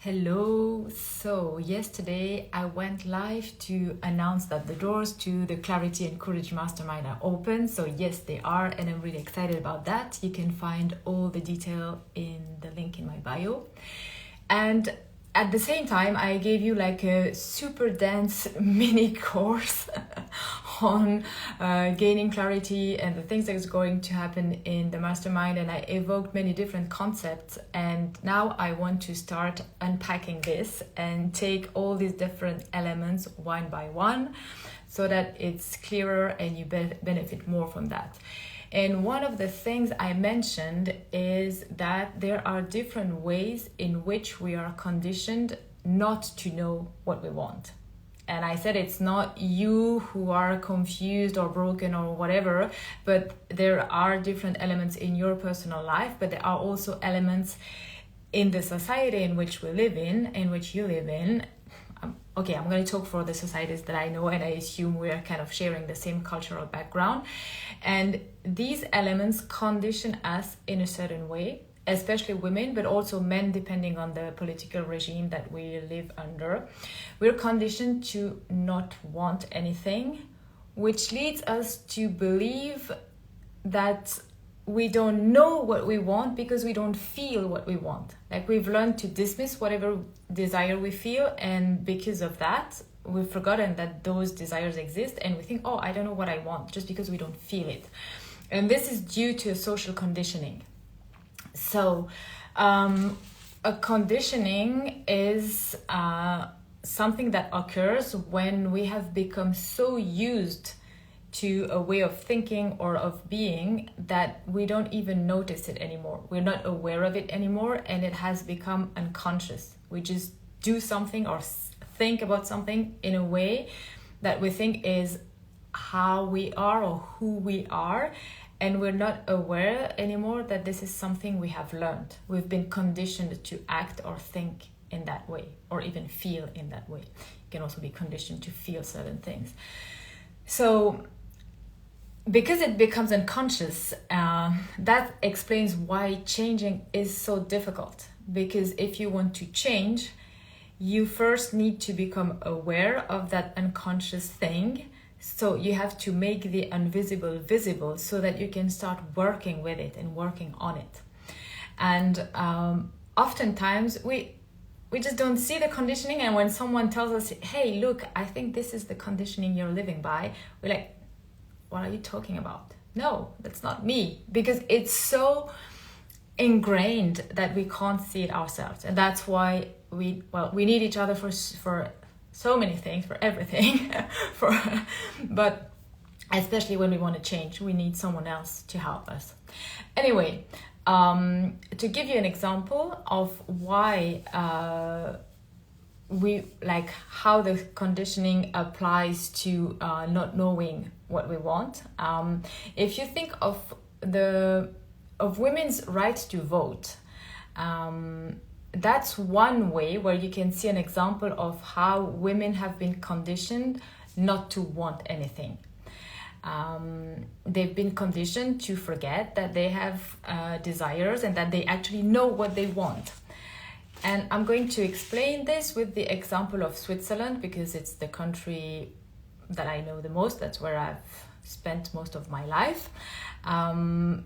Hello. So yesterday I went live to announce that the doors to the Clarity and Courage Mastermind are open. So yes, they are, and I'm really excited about that. You can find all the detail in the link in my bio. And at the same time, I gave you like a super dense mini course on gaining clarity and the things that is going to happen in the mastermind. And I evoked many different concepts. And now I want to start unpacking this and take all these different elements one by one so that it's clearer and you benefit more from that. And one of the things I mentioned is that there are different ways in which we are conditioned not to know what we want. And I said it's not you who are confused or broken or whatever, but there are different elements in your personal life, but there are also elements in the society in which we live in which you live in. Okay, I'm going to talk for the societies that I know, and I assume we are kind of sharing the same cultural background. And these elements condition us in a certain way, especially women, but also men, depending on the political regime that we live under. We're conditioned to not want anything, which leads us to believe that we don't know what we want because we don't feel what we want. Like we've learned to dismiss whatever desire we feel, and because of that, we've forgotten that those desires exist, and we think, oh, I don't know what I want, just because we don't feel it. And this is due to social conditioning. So a conditioning is something that occurs when we have become so used to a way of thinking or of being that we don't even notice it anymore. We're not aware of it anymore, and it has become unconscious. We just do something or think about something in a way that we think is how we are or who we are, and we're not aware anymore that this is something we have learned. We've been conditioned to act or think in that way, or even feel in that way. You can also be conditioned to feel certain things. So because it becomes unconscious, that explains why changing is so difficult. Because if you want to change, you first need to become aware of that unconscious thing. So you have to make the invisible visible so that you can start working with it and working on it. And oftentimes we just don't see the conditioning. And when someone tells us, hey, look, I think this is the conditioning you're living by, we're like, what are you talking about? No, that's not me. Because it's so ingrained that we can't see it ourselves. And that's why we need each other for so many things, for everything. But especially when we want to change, we need someone else to help us. Anyway, to give you an example of why we like how the conditioning applies to not knowing what we want. If you think of women's right to vote, that's one way where you can see an example of how women have been conditioned not to want anything. They've been conditioned to forget that they have desires and that they actually know what they want. And I'm going to explain this with the example of Switzerland, because it's the country that I know the most. That's where I've spent most of my life. And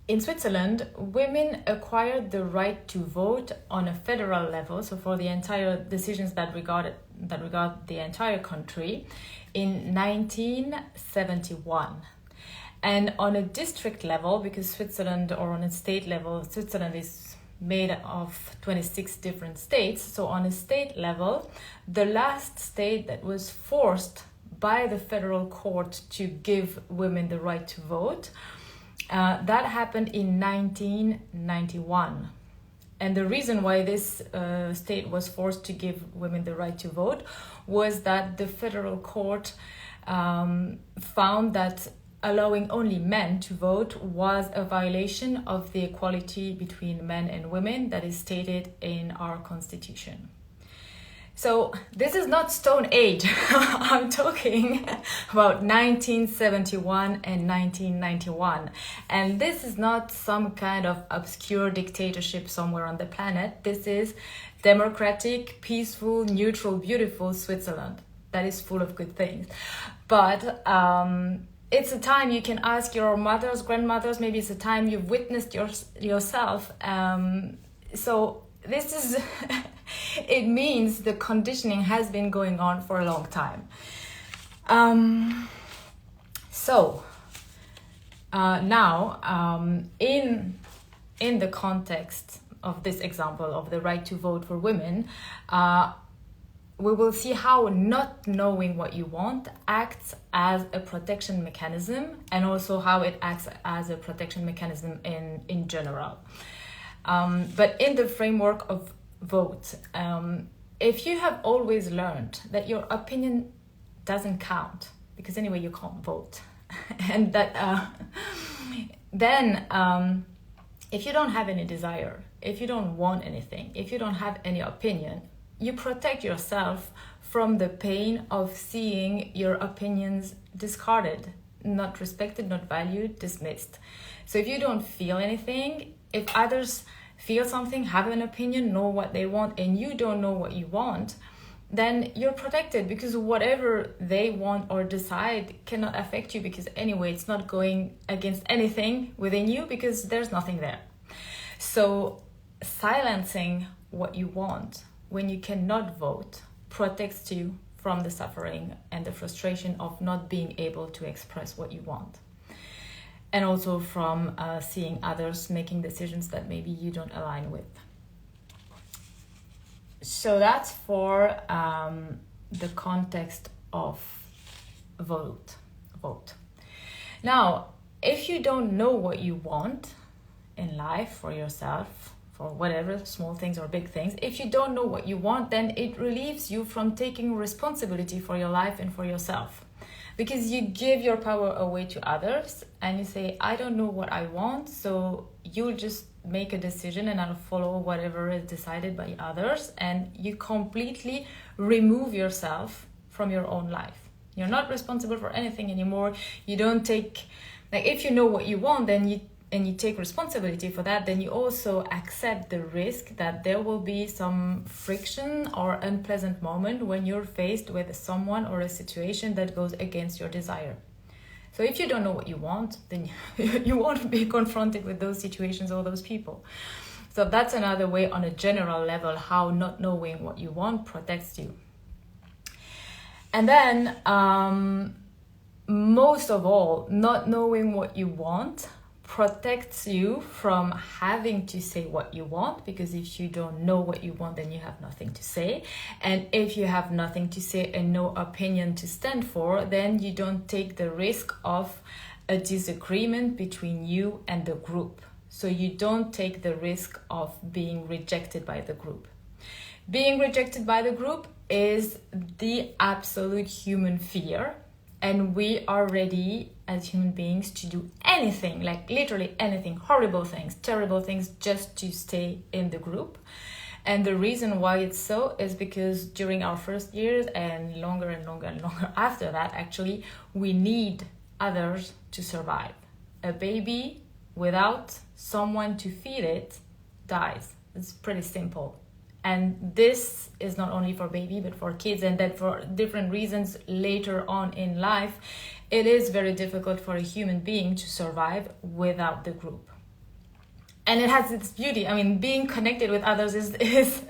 in Switzerland, women acquired the right to vote on a federal level, so for the entire decisions that regard the entire country, in 1971. And on a district level, because Switzerland, or on a state level, Switzerland is made of 26 different states. So on a state level, the last state that was forced by the federal court to give women the right to vote, that happened in 1991. And the reason why this state was forced to give women the right to vote was that the federal court found that allowing only men to vote was a violation of the equality between men and women that is stated in our constitution. So this is not Stone Age. I'm talking about 1971 and 1991. And this is not some kind of obscure dictatorship somewhere on the planet. This is democratic, peaceful, neutral, beautiful Switzerland that is full of good things. But it's a time you can ask your mothers, grandmothers, maybe it's a time you've witnessed yourself. So this is... It means the conditioning has been going on for a long time. Now, in the context of this example of the right to vote for women, we will see how not knowing what you want acts as a protection mechanism, and also how it acts as a protection mechanism in general. But in the framework of vote, if you have always learned that your opinion doesn't count, because anyway you can't vote, and that then if you don't have any desire, if you don't want anything, if you don't have any opinion, you protect yourself from the pain of seeing your opinions discarded, not respected, not valued, dismissed. So if you don't feel anything, if others feel something, have an opinion, know what they want, and you don't know what you want, then you're protected, because whatever they want or decide cannot affect you, because anyway it's not going against anything within you, because there's nothing there. So silencing what you want when you cannot vote protects you from the suffering and the frustration of not being able to express what you want. And also from seeing others making decisions that maybe you don't align with. So that's for the context of vote. Now, if you don't know what you want in life for yourself, for whatever, small things or big things, if you don't know what you want, then it relieves you from taking responsibility for your life and for yourself. Because you give your power away to others and you say, I don't know what I want, so you just make a decision and I'll follow whatever is decided by others, and you completely remove yourself from your own life. You're not responsible for anything anymore. You don't take, like, if you know what you want, then you take responsibility for that, then you also accept the risk that there will be some friction or unpleasant moment when you're faced with someone or a situation that goes against your desire. So if you don't know what you want, then you won't be confronted with those situations or those people. So that's another way on a general level how not knowing what you want protects you. And then most of all, not knowing what you want protects you from having to say what you want, because if you don't know what you want, then you have nothing to say. And if you have nothing to say and no opinion to stand for, then you don't take the risk of a disagreement between you and the group. So you don't take the risk of being rejected by the group. Being rejected by the group is the absolute human fear. And we are ready as human beings to do anything, like literally anything, horrible things, terrible things, just to stay in the group. And the reason why it's so is because during our first years and longer and longer and longer after that, actually, we need others to survive. A baby without someone to feed it dies. It's pretty simple. And this is not only for baby, but for kids, and that for different reasons later on in life, it is very difficult for a human being to survive without the group. And it has its beauty. I mean, being connected with others is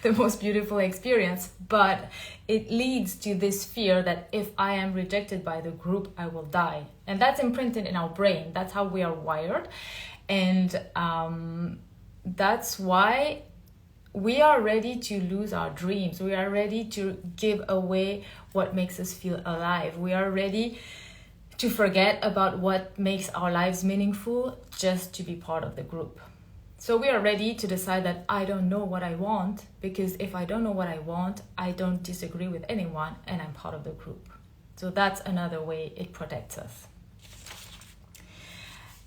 the most beautiful experience, but it leads to this fear that if I am rejected by the group, I will die. And that's imprinted in our brain. That's how we are wired. And that's why we are ready to lose our dreams. We are ready to give away what makes us feel alive. We are ready to forget about what makes our lives meaningful just to be part of the group. So we are ready to decide that I don't know what I want, because if I don't know what I want, I don't disagree with anyone and I'm part of the group. So that's another way it protects us.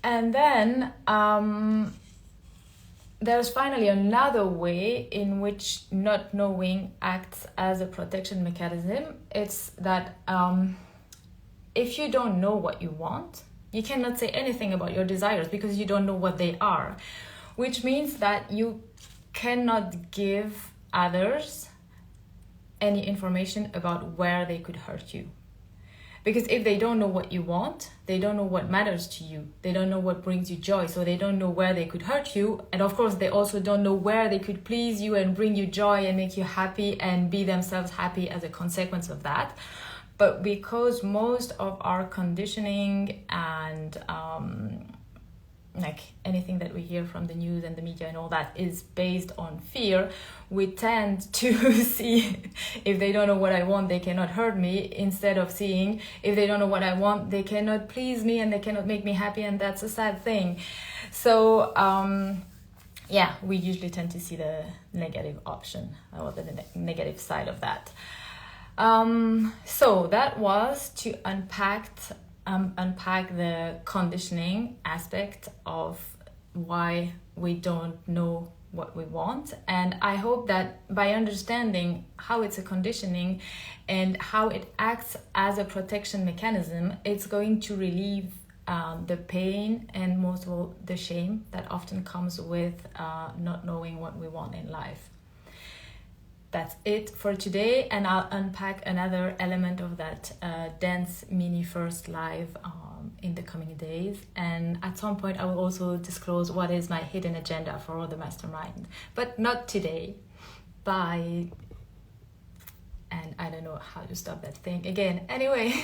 And then there's finally another way in which not knowing acts as a protection mechanism. It's that if you don't know what you want, you cannot say anything about your desires because you don't know what they are, which means that you cannot give others any information about where they could hurt you. Because if they don't know what you want, they don't know what matters to you. They don't know what brings you joy, so they don't know where they could hurt you. And of course, they also don't know where they could please you and bring you joy and make you happy and be themselves happy as a consequence of that. But because most of our conditioning and like anything that we hear from the news and the media and all that is based on fear, we tend to see if they don't know what I want, they cannot hurt me, instead of seeing if they don't know what I want, they cannot please me and they cannot make me happy, and that's a sad thing. So yeah, we usually tend to see the negative option or the negative side of that. So that was to unpack the conditioning aspect of why we don't know what we want. And I hope that by understanding how it's a conditioning and how it acts as a protection mechanism, it's going to relieve the pain and most of all the shame that often comes with not knowing what we want in life. That's it for today, and I'll unpack another element of that dance mini first live in the coming days. And at some point I will also disclose what is my hidden agenda for the mastermind, but not today. Bye. And I don't know how to stop that thing again. Anyway.